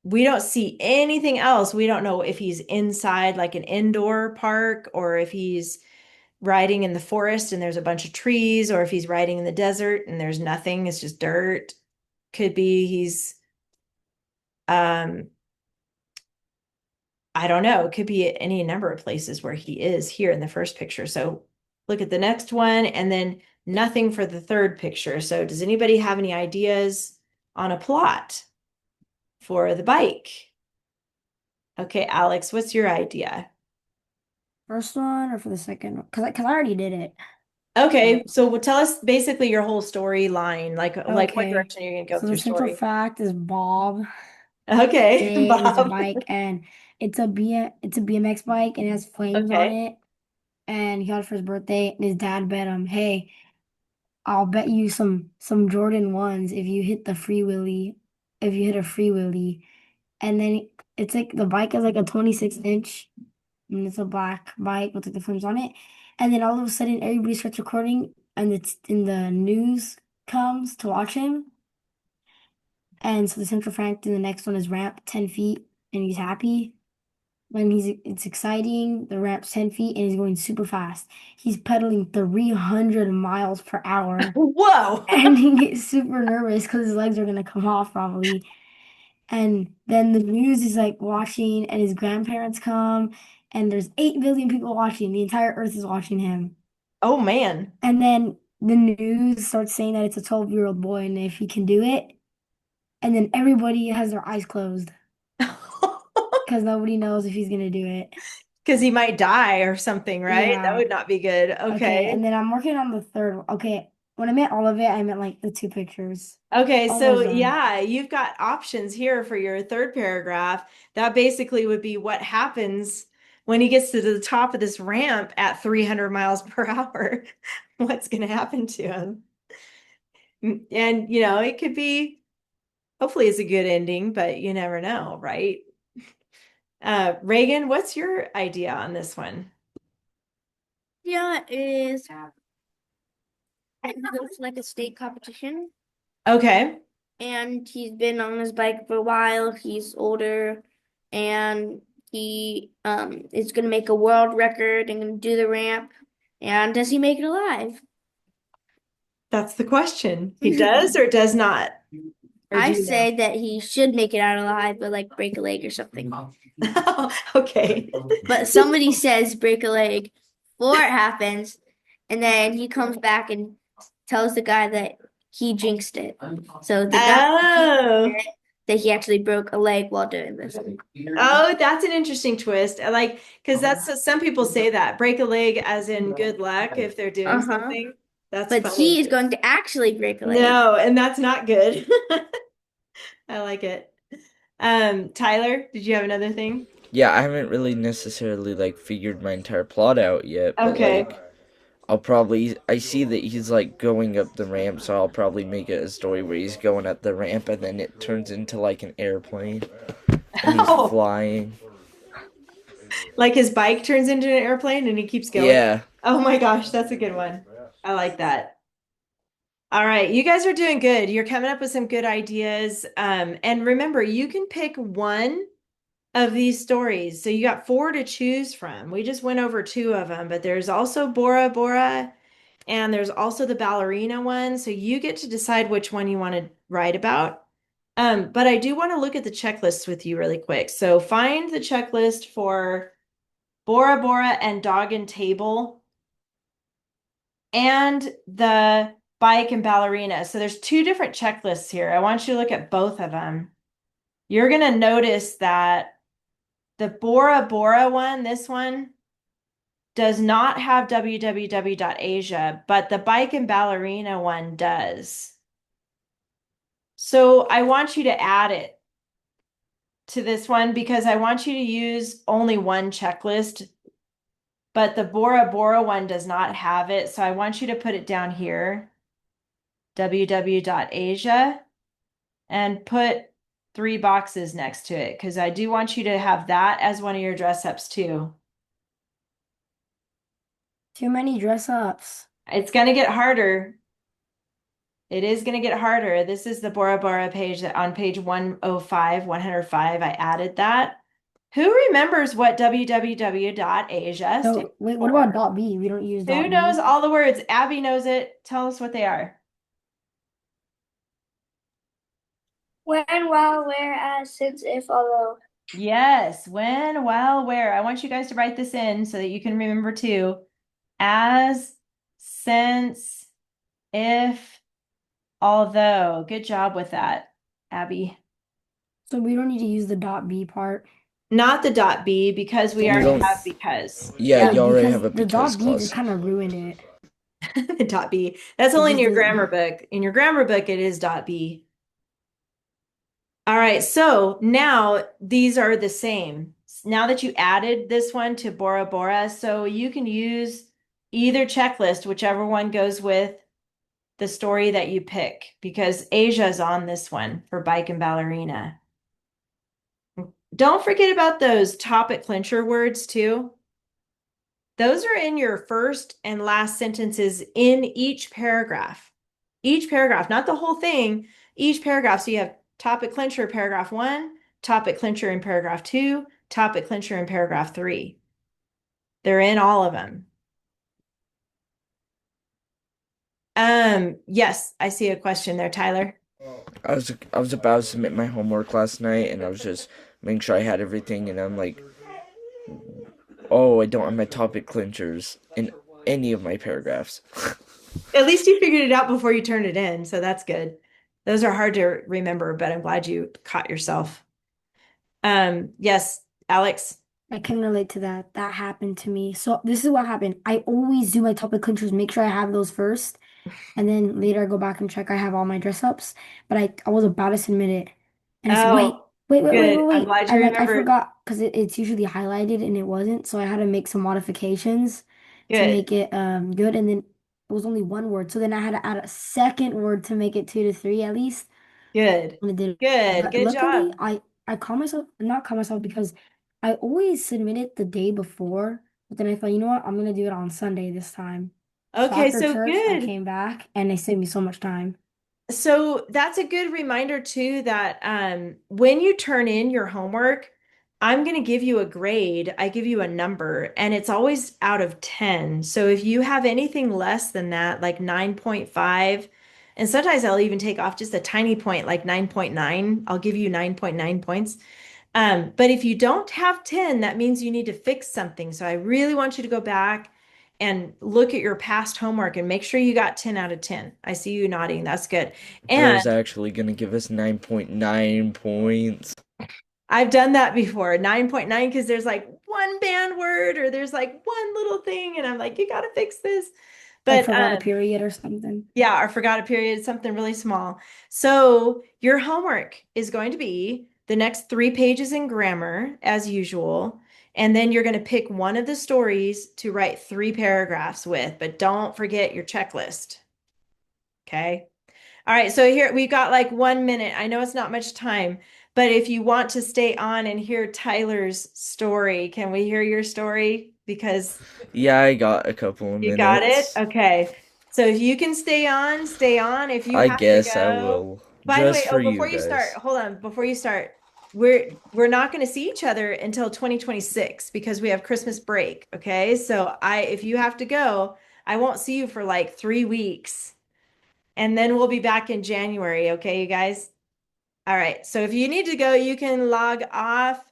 S1: We don't see anything else. We don't know if he's inside like an indoor park, or if he's riding in the forest and there's a bunch of trees, or if he's riding in the desert and there's nothing, it's just dirt. Could be he's I don't know, it could be any number of places where he is here in the first picture. So look at the next one, and then nothing for the third picture. So does anybody have any ideas on a plot for the bike? Okay, Alex, what's your idea?
S2: First one or for the second one? Because I already did it.
S1: Okay, so tell us basically your whole storyline, like what
S2: Okay.
S1: direction you're gonna go
S2: So
S1: with
S2: the
S1: your
S2: central
S1: story.
S2: fact is Bob.
S1: Okay,
S2: Today is a
S1: Bob.
S2: bike, and it's a BMX bike, and it has flames on
S1: Okay.
S2: it. And he got it for his birthday, and his dad bet him, "Hey, I'll bet you some Jordan ones if you hit the free wheelie, if you hit a free wheelie." And then it's like the bike is like a 26-inch, and it's a black bike with like the flames on it. And then all of a sudden, everybody starts recording, and it's in the news comes to watch him. And so the central fact in the next one is ramp 10 feet, and he's happy. It's exciting. The ramp's 10 feet, and he's going super fast. He's pedaling 300 miles per hour.
S1: Whoa.
S2: And he gets super nervous because his legs are gonna come off probably. And then the news is like watching, and his grandparents come, and there's 8 billion people watching. The entire earth is watching him.
S1: Oh man.
S2: And then the news starts saying that it's a 12-year-old boy, and if he can do it, and then everybody has their eyes closed because nobody knows if he's gonna do it.
S1: Because he might die or something, right? That
S2: Yeah.
S1: would not be good.
S2: Okay,
S1: Okay.
S2: and then I'm working on the third one. Okay, When I meant all of it, I meant like the two pictures.
S1: Okay, so
S2: Almost done.
S1: yeah, you've got options here for your third paragraph. That basically would be what happens when he gets to the top of this ramp at 300 miles per hour. What's going to happen to him? And, it could be, hopefully it's a good ending, but you never know, right? Reagan, what's your idea on this one?
S5: Yeah, is he goes to like a state competition,
S1: Okay.
S5: and he's been on his bike for a while. He's older, and he is gonna make a world record and gonna do the ramp. And does he make it alive?
S1: That's the question. He does or does not? Or do
S5: I
S1: you know?
S5: say that he should make it out alive, but like break a leg or something.
S1: Okay.
S5: But somebody says break a leg before it happens, and then he comes back and tells the guy that he jinxed it. So the guy
S1: Oh.
S5: that he actually broke a leg while doing this.
S1: Oh, that's an interesting twist. I like because that's some people say that break a leg as in good luck if they're doing
S5: Uh-huh.
S1: something. That's
S5: But he
S1: funny.
S5: is going to actually break a leg.
S1: No, and that's not good. I like it. Tyler, did you have another thing?
S3: Yeah, I haven't really necessarily like figured my entire plot out yet, but
S1: Okay.
S3: like I see that he's like going up the ramp, so I'll probably make it a story where he's going up the ramp and then it turns into like an airplane and he's
S1: Oh,
S3: flying.
S1: like his bike turns into an airplane and he keeps going.
S3: Yeah.
S1: Oh my gosh, that's a good one. I like that. All right, you guys are doing good. You're coming up with some good ideas. And remember, you can pick one of these stories. So you got four to choose from. We just went over two of them, but there's also Bora Bora and there's also the ballerina one. So you get to decide which one you want to write about. But I do want to look at the checklists with you really quick. So find the checklist for Bora Bora and Dog and Table and the bike and ballerina. So there's two different checklists here. I want you to look at both of them. You're going to notice that the Bora Bora one, this one, does not have www.asia, but the bike and ballerina one does. So I want you to add it to this one because I want you to use only one checklist, but the Bora Bora one does not have it. So I want you to put it down here, www.asia, and put 3 boxes next to it because I do want you to have that as one of your dress ups too.
S2: Too many dress ups.
S1: It's going to get harder. It is going to get harder. This is the Bora Bora page that on page 105, 105, I added that. Who remembers what www.asia stands
S2: So wait, what
S1: for?
S2: about dot B? We don't use
S1: Who
S2: dot B.
S1: knows all the words? Abby knows it. Tell us what they are.
S7: When, while, where, as, since, if, although.
S1: Yes, when, while, where. I want you guys to write this in so that you can remember too. As, since, if, although. Good job with that, Abby.
S2: So we don't need to use the dot B part.
S1: Not the dot B because we
S3: You
S1: already
S3: don't-
S1: have because.
S3: Yeah, you already
S2: because
S3: have a
S2: the
S3: because
S2: dot B
S3: clause.
S2: just kind of ruined it.
S1: The dot B. That's
S2: It
S1: only in
S2: just
S1: your
S2: doesn't-
S1: grammar book. In your grammar book, it is dot B. All right, so now these are the same. Now that you added this one to Bora Bora, so you can use either checklist, whichever one goes with the story that you pick, because Asia's on this one for bike and ballerina. Don't forget about those topic clincher words too. Those are in your first and last sentences in each paragraph. Each paragraph, not the whole thing, each paragraph. So you have topic clincher in paragraph 1, topic clincher in paragraph 2, topic clincher in paragraph 3. They're in all of them. Yes, I see a question there, Tyler.
S3: I was about to submit my homework last night and I was just making sure I had everything and I'm like, oh, I don't have my topic clinchers in any of my paragraphs.
S1: At least you figured it out before you turned it in, so that's good. Those are hard to remember, but I'm glad you caught yourself. Yes, Alex.
S2: I can relate to that. That happened to me. So this is what happened. I always do my topic clinchers, make sure I have those first. And then later I go back and check I have all my dress ups, but I was about to submit it. And I said,
S1: Oh, good. I'm
S2: wait.
S1: glad you
S2: I
S1: remembered.
S2: forgot because it's usually highlighted and it wasn't. So I had to make some modifications to
S1: Good,
S2: make it good. And then it was only one word. So then I had to add a second word to make it two to three at least.
S1: good,
S2: And I did it.
S1: good,
S2: But
S1: good
S2: luckily
S1: job.
S2: I caught myself not caught myself because I always submit it the day before. But then I thought, you know what? I'm gonna do it on Sunday this time. So
S1: Okay,
S2: after
S1: so
S2: church, I
S1: good.
S2: came back and it saved me so much time.
S1: So that's a good reminder too that when you turn in your homework, I'm going to give you a grade. I give you a number, and it's always out of 10. So if you have anything less than that, like 9.5, and sometimes I'll even take off just a tiny point, like 9.9, I'll give you 9.9 points. But if you don't have 10, that means you need to fix something. So I really want you to go back and look at your past homework and make sure you got 10 out of 10. I see you nodding. That's good. And
S3: Tara's actually gonna give us 9.9 points.
S1: I've done that before, 9.9, because there's like one banned word or there's like one little thing, and I'm like, you got to fix this.
S2: Like
S1: But
S2: forgot a period or something.
S1: yeah, or forgot a period, something really small. So your homework is going to be the next 3 pages in grammar, as usual. And then you're going to pick one of the stories to write 3 paragraphs with, but don't forget your checklist. Okay. All right. So here we've got like 1 minute. I know it's not much time, but if you want to stay on and hear Tyler's story, can we hear your story? Because
S3: Yeah, I got a couple of
S1: you got it?
S3: minutes.
S1: Okay. So if you can stay on, stay on. If you
S3: I
S1: have to
S3: guess I
S1: go.
S3: will.
S1: By the way,
S3: Just for
S1: oh,
S3: you
S1: before you start,
S3: guys.
S1: hold on. Before you start, we're not going to see each other until 2026 because we have Christmas break, okay? So if you have to go, I won't see you for like 3 weeks. And then we'll be back in January, okay, you guys? All right. So if you need to go, you can log off.